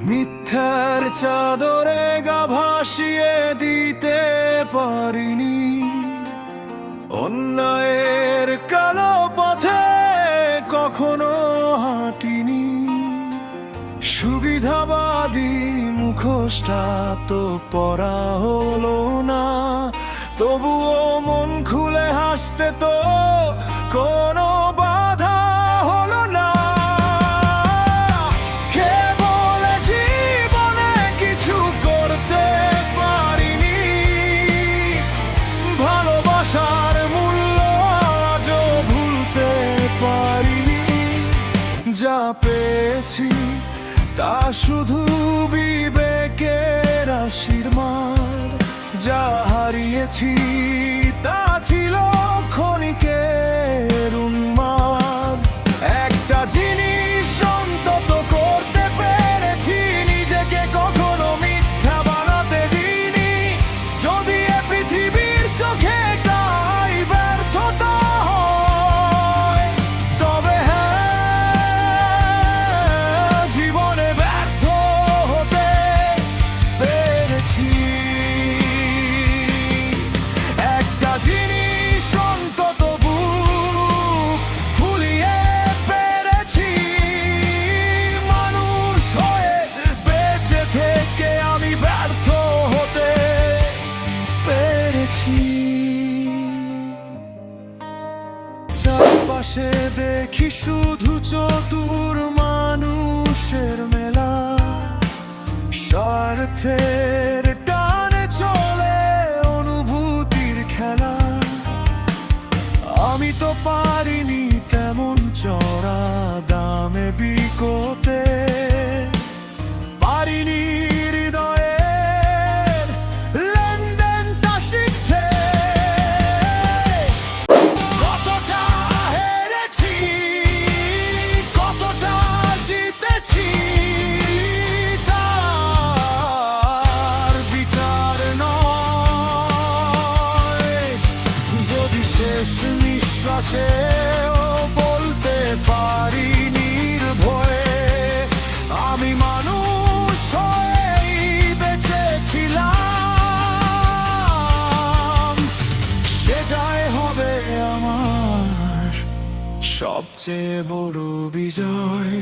মিথ্যার চাদরে গা ভাসিয়ে দিতে পারিনি, অন্যায়ের কালো পথে কখনো হাঁটিনি। সুবিধাবাদী মুখোশটা তো পরা হলো না, তবুও মন খুলে হাসতে তো কোনো বাধা হলো না। কে বলে জীবনে কিছু করতে পারিনি, ভালোবাসার মূল্য আজও ভুলতে পারিনি। যা পেয়েছি তা শুধু বিবেকের আশীর্বাদ, যা হারিয়েছি তা ছিল ক্ষণিকের উন্মাদ। একটা জিনিস অন্তত করতে পেরেছি, নিজেকে কখনো মিথ্যা বানাতে দিইনি। যদি এ পৃথিবীর চোখে তাই ব্যর্থতা হয়, তবে হ্যাঁ, জীবনে ব্যর্থ হতে পেরেছি। একটা জিনিস অন্তত বুক ফুলিয়ে পেরেছি, মানুষ হয়ে বেঁচে থেকে আমি ব্যর্থ হতে পেরেছি। চারপাশে দেখি শুধু চতুর মানুষের মেলা, স্বার্থের টানে চলে অনুভূতির খেলা। আমি তো পারিনি তেমন চড়া দামে বিকোতে, পারিনি হৃদয়ের লেনদেনটা শিখতে। কতটা হেরেছি, কতটা জিতেছি, তার বিচার নয়। যদি শেষ নিঃশ্বাসেও বলতে পারি নির্ভয়ে, আমি মানুষ হয়েই বেঁচেছিলাম, সেটাই হবে আমার সবচেয়ে বড় বিজয়।